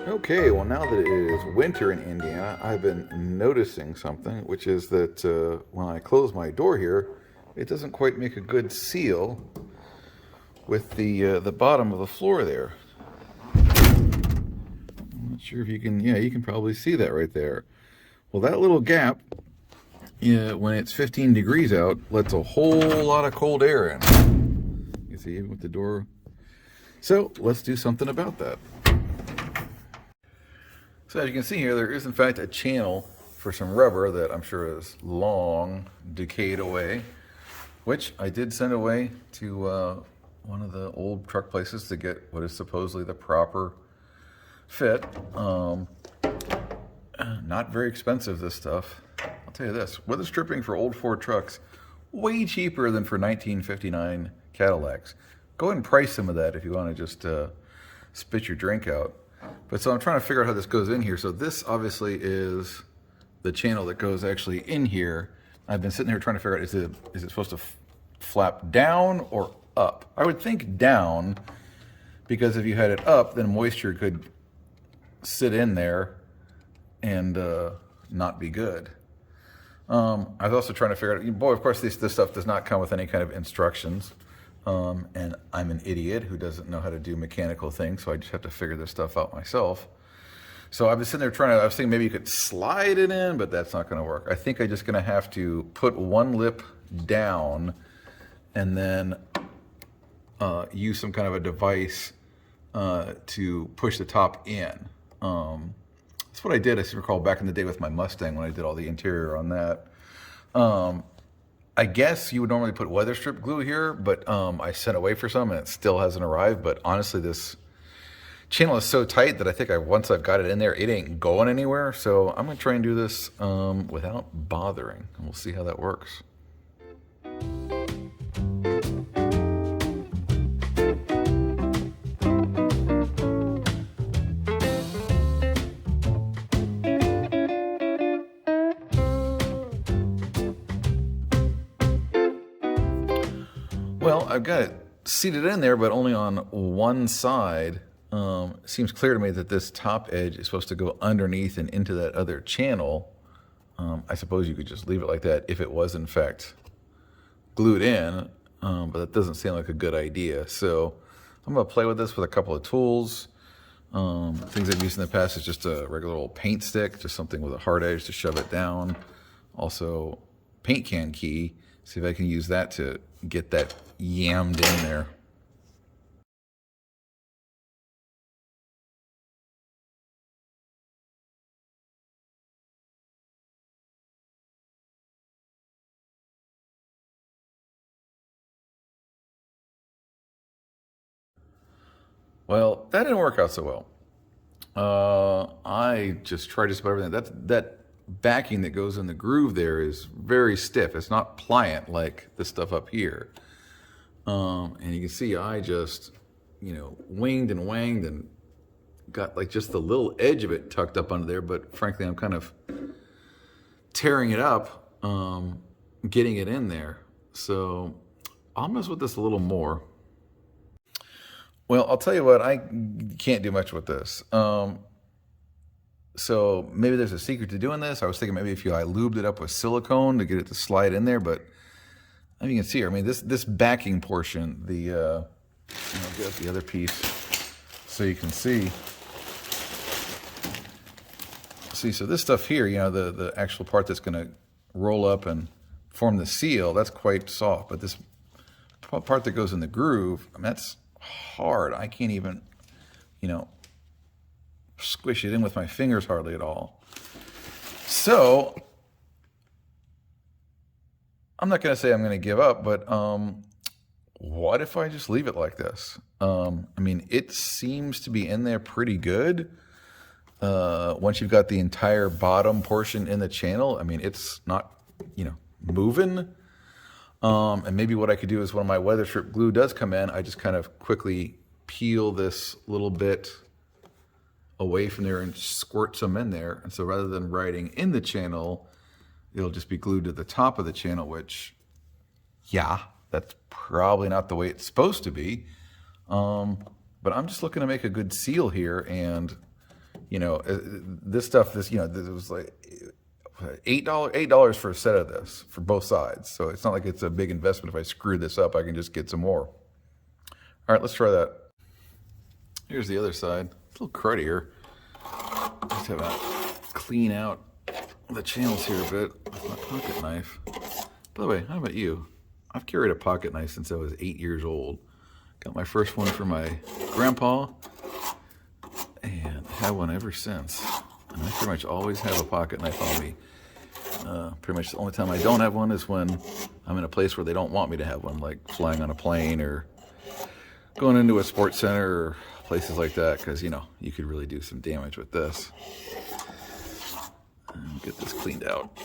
Okay, well, now that it is winter in Indiana, I've been noticing something, which is that when I close my door here, it doesn't quite make a good seal with the bottom of the floor there. I'm not sure if you can, yeah, you can probably see that right there. Well, that little gap, yeah, when it's 15 degrees out, lets a whole lot of cold air in. You see, with the door. So let's do something about that. So as you can see here, there is in fact a channel for some rubber that I'm sure is long decayed away, which I did send away to one of the old truck places to get what is supposedly the proper fit. Not very expensive, this stuff. I'll tell you this, weather stripping for old Ford trucks, way cheaper than for 1959 Cadillacs. Go ahead and price some of that if you want to just spit your drink out. But so I'm trying to figure out how this goes in here. So this obviously is the channel that goes actually in here. I've been sitting here trying to figure out, is it supposed to flap down or up? I would think down, because if you had it up, then moisture could sit in there and not be good. I was also trying to figure out, boy, of course this stuff does not come with any kind of instructions. And I'm an idiot who doesn't know how to do mechanical things, so I just have to figure this stuff out myself. So I've been sitting there I was thinking maybe you could slide it in, but that's not going to work. I think I'm just going to have to put one lip down and then use some kind of a device to push the top in. That's what I did, I recall, back in the day with my Mustang when I did all the interior on that. I guess you would normally put weather strip glue here, but I sent away for some and it still hasn't arrived. But honestly, this channel is so tight that I think once I've got it in there, it ain't going anywhere. So I'm gonna try and do this without bothering, and we'll see how that works. Well, I've got it seated in there, but only on one side. It seems clear to me that this top edge is supposed to go underneath and into that other channel. I suppose you could just leave it like that if it was in fact glued in, but that doesn't seem like a good idea. So I'm gonna play with this with a couple of tools. Things I've used in the past is just a regular old paint stick, just something with a hard edge to shove it down. Also, paint can key. See if I can use that to get that yammed in there. Well, that didn't work out so well. I just tried just about everything. That backing that goes in the groove there is very stiff. It's not pliant like this stuff up here. And you can see I just, winged and wanged and got like just the little edge of it tucked up under there. But frankly, I'm kind of tearing it up, getting it in there. So I'll mess with this a little more. Well, I'll tell you what, I can't do much with this. So maybe there's a secret to doing this. I was thinking maybe if I lubed it up with silicone to get it to slide in there, but I mean, you can see here, I mean, this backing portion, get the other piece so you can see. See, so this stuff here, the actual part that's going to roll up and form the seal, that's quite soft. But this part that goes in the groove, I mean, that's hard. I can't even, squish it in with my fingers hardly at all. So I'm not going to say I'm going to give up, but what if I just leave it like this? I mean, it seems to be in there pretty good. Once you've got the entire bottom portion in the channel, I mean, it's not, moving. And maybe what I could do is when my weather strip glue does come in, I just kind of quickly peel this little bit away from there and squirt some in there. And so rather than riding in the channel, it'll just be glued to the top of the channel, which, yeah, that's probably not the way it's supposed to be. But I'm just looking to make a good seal here, and this stuff, this was like $8 for a set of this for both sides. So it's not like it's a big investment. If I screw this up, I can just get some more. All right, let's try that. Here's the other side. It's a little cruddier. Just have to clean out the channels here a bit with my pocket knife. By the way, how about you? I've carried a pocket knife since I was 8 years old. Got my first one from my grandpa and had one ever since. And I pretty much always have a pocket knife on me. Pretty much the only time I don't have one is when I'm in a place where they don't want me to have one, like flying on a plane or going into a sports center or places like that, because you could really do some damage with this. And get this cleaned out.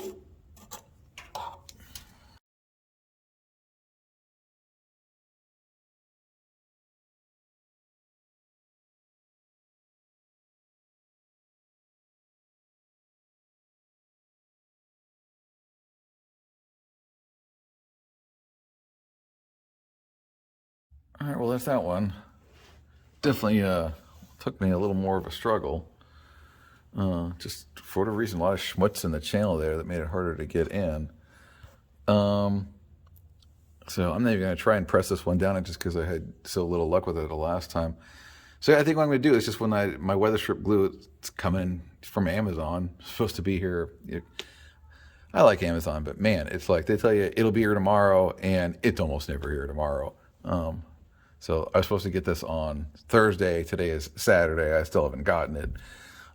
All right, well, that's that one. Definitely took me a little more of a struggle. Just for whatever reason, a lot of schmutz in the channel there that made it harder to get in. So I'm not even going to try and press this one down just because I had so little luck with it the last time. So I think what I'm going to do is just when my weather strip glue, it's coming from Amazon. It's supposed to be here. I like Amazon, but man, it's like they tell you it'll be here tomorrow, and it's almost never here tomorrow. So I was supposed to get this on Thursday. Today is Saturday. I still haven't gotten it.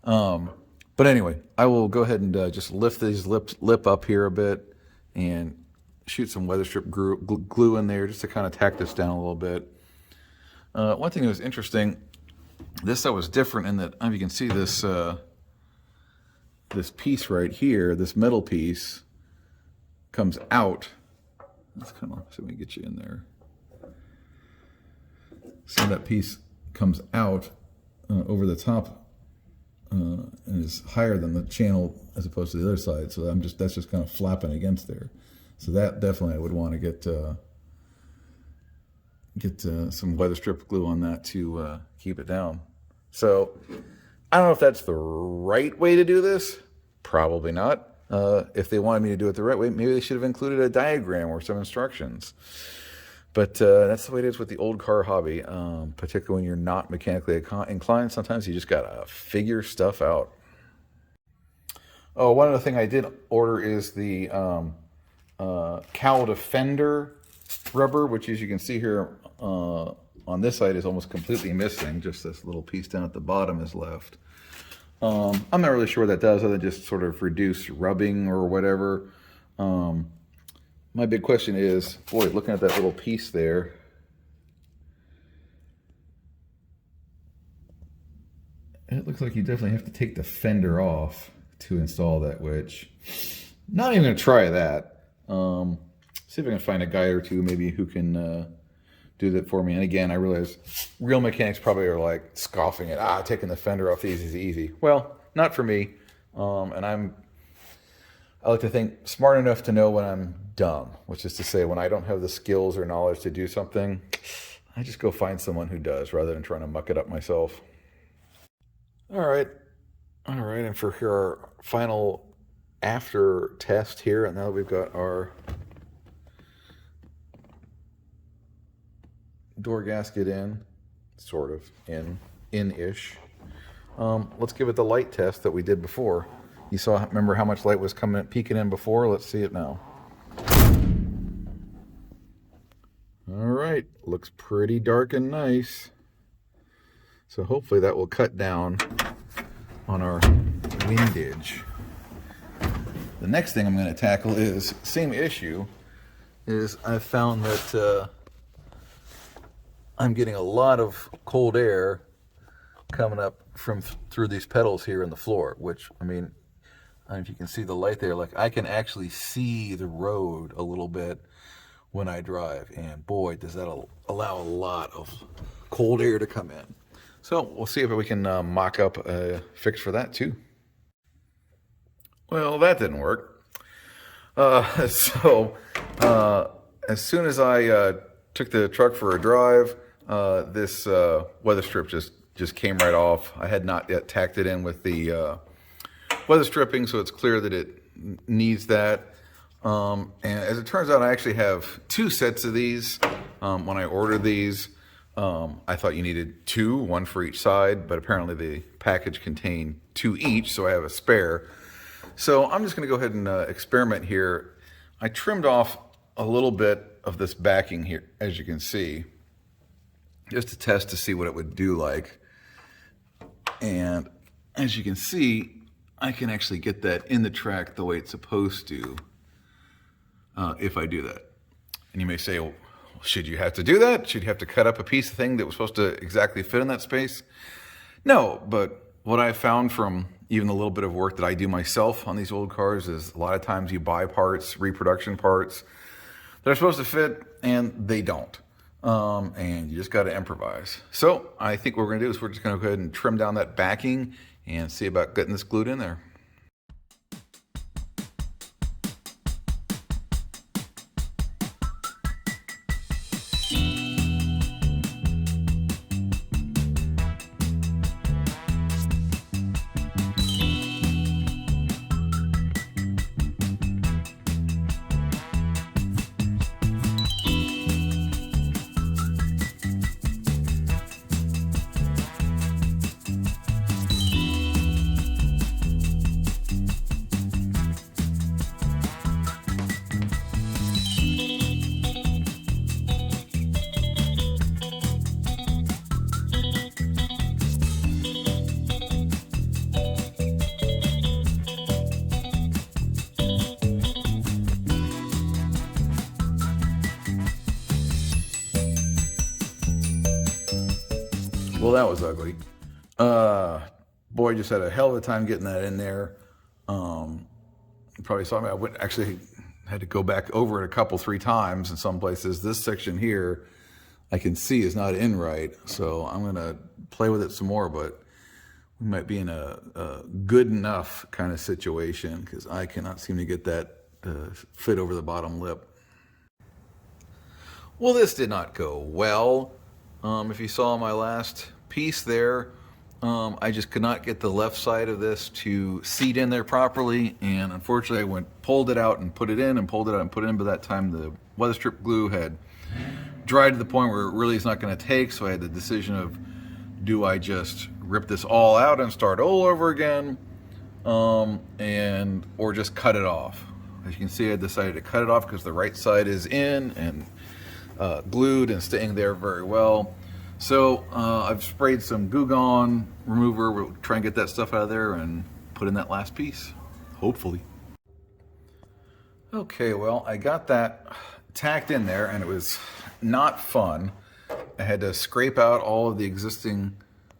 But anyway, I will go ahead and just lift these lip up here a bit and shoot some weather strip glue in there just to kind of tack this down a little bit. One thing that was interesting, this was different in that, if you can see this this piece right here, this metal piece comes out. Let's come on, so we can get you in there. So that piece comes out over the top and is higher than the channel as opposed to the other side. So that's just kind of flapping against there. So that definitely I would want to get some weather strip glue on that to keep it down. So I don't know if that's the right way to do this. Probably not. If they wanted me to do it the right way, maybe they should have included a diagram or some instructions. But that's the way it is with the old car hobby, particularly when you're not mechanically inclined. Sometimes you just got to figure stuff out. Oh, one other thing I did order is the cowl defender rubber, which as you can see here on this side is almost completely missing. Just this little piece down at the bottom is left. I'm not really sure what that does other than just sort of reduce rubbing or whatever. My big question is, boy, looking at that little piece there, it looks like you definitely have to take the fender off to install that, which not even going to try that. See if I can find a guy or two maybe who can do that for me. And again, I realize real mechanics probably are like scoffing at, taking the fender off these is easy. Well, not for me. And I like to think smart enough to know when I'm dumb, which is to say when I don't have the skills or knowledge to do something, I just go find someone who does rather than trying to muck it up myself. All right, and for our final after test here, and now that we've got our door gasket in, sort of in-ish, let's give it the light test that we did before. You saw, remember how much light was peeking in before? Let's see it now. All right, looks pretty dark and nice. So hopefully that will cut down on our windage. The next thing I'm going to tackle is, same issue, is I've found that I'm getting a lot of cold air coming up through these pedals here in the floor, which, I mean, if you can see the light there, like I can actually see the road a little bit when I drive, and boy, does that allow a lot of cold air to come in. So we'll see if we can mock up a fix for that too. Well, that didn't work. As soon as I took the truck for a drive, this weather strip just just came right off. I had not yet tacked it in with the weather stripping, so it's clear that it needs that. And as it turns out, I actually have 2 sets of these. When I ordered these, I thought you needed 2, 1 for each side, but apparently the package contained 2 each, so I have a spare. So I'm just going to go ahead and experiment here. I trimmed off a little bit of this backing here, as you can see, just to test to see what it would do like. And as you can see, I can actually get that in the track the way it's supposed to if I do that. And you may say, well, should you have to do that? Should you have to cut up a piece of thing that was supposed to exactly fit in that space? No, but what I found from even the little bit of work that I do myself on these old cars is a lot of times you buy parts, reproduction parts, they're supposed to fit and they don't. And you just got to improvise. So I think what we're going to do is we're just going to go ahead and trim down that backing and see about getting this glued in there. Well, that was ugly. Boy, just had a hell of a time getting that in there. You probably saw me. Actually had to go back over it 3 times in some places. This section here, I can see is not in right. So I'm going to play with it some more, but we might be in a good enough kind of situation because I cannot seem to get that fit over the bottom lip. Well, this did not go well. If you saw my last piece there, I just could not get the left side of this to seat in there properly, and unfortunately I pulled it out and put it in and pulled it out and put it in. By that time the weather strip glue had dried to the point where it really is not going to take, so I had the decision of, do I just rip this all out and start all over again, or just cut it off. As you can see, I decided to cut it off because the right side is in and glued and staying there very well. So I've sprayed some Goo Gone remover. We'll try and get that stuff out of there and put in that last piece, hopefully. Okay, well, I got that tacked in there and it was not fun. I had to scrape out all of the existing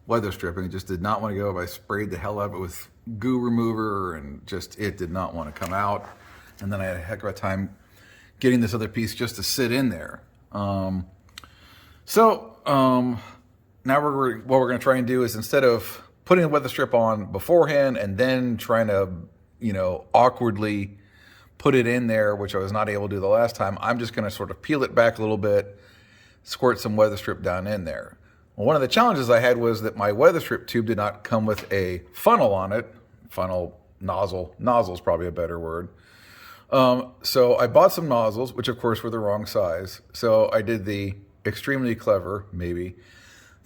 weather stripping. It just did not want to go. I sprayed the hell out of it with goo remover and just, it did not want to come out. And then I had a heck of a time getting this other piece just to sit in there. Now what we're going to try and do is, instead of putting the weather strip on beforehand and then trying to, awkwardly put it in there, which I was not able to do the last time, I'm just going to sort of peel it back a little bit, squirt some weather strip down in there. Well, one of the challenges I had was that my weather strip tube did not come with a funnel on it. Nozzle is probably a better word. So I bought some nozzles, which of course were the wrong size. So I did the extremely clever, maybe,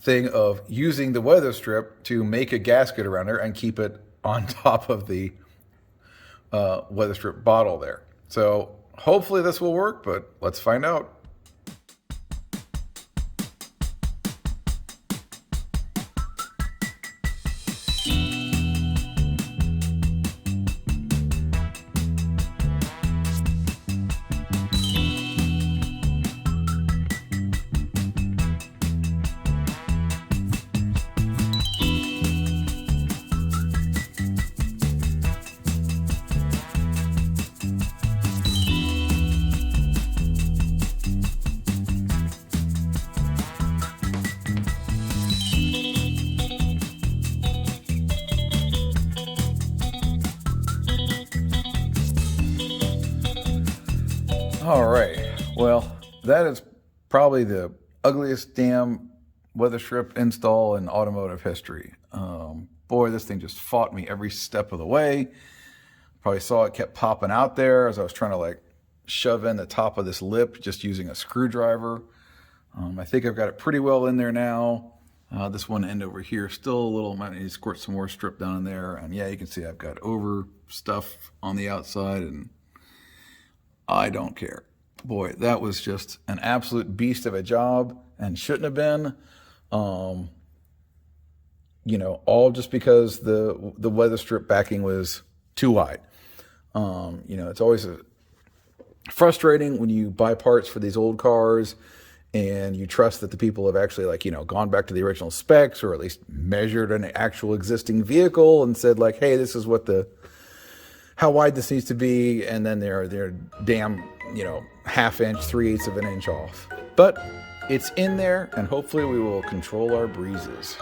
thing of using the weather strip to make a gasket around there and keep it on top of the weather strip bottle there. So hopefully this will work, but let's find out. All right, well, that is probably the ugliest damn weather strip install in automotive history. Boy, this thing just fought me every step of the way. Probably saw it kept popping out there as I was trying to like shove in the top of this lip just using a screwdriver. I think I've got it pretty well in there now. This one end over here still a little, might need to squirt some more strip down in there. And yeah, you can see I've got over stuff on the outside and I don't care. Boy, that was just an absolute beast of a job and shouldn't have been. You know, all just because the weather strip backing was too wide. You know, it's always frustrating when you buy parts for these old cars and you trust that the people have actually, like, you know, gone back to the original specs or at least measured an actual existing vehicle and said like, hey, this is what how wide this needs to be, and then they're damn, you know, ½ inch, 3/8 of an inch off. But it's in there, and hopefully we will control our breezes.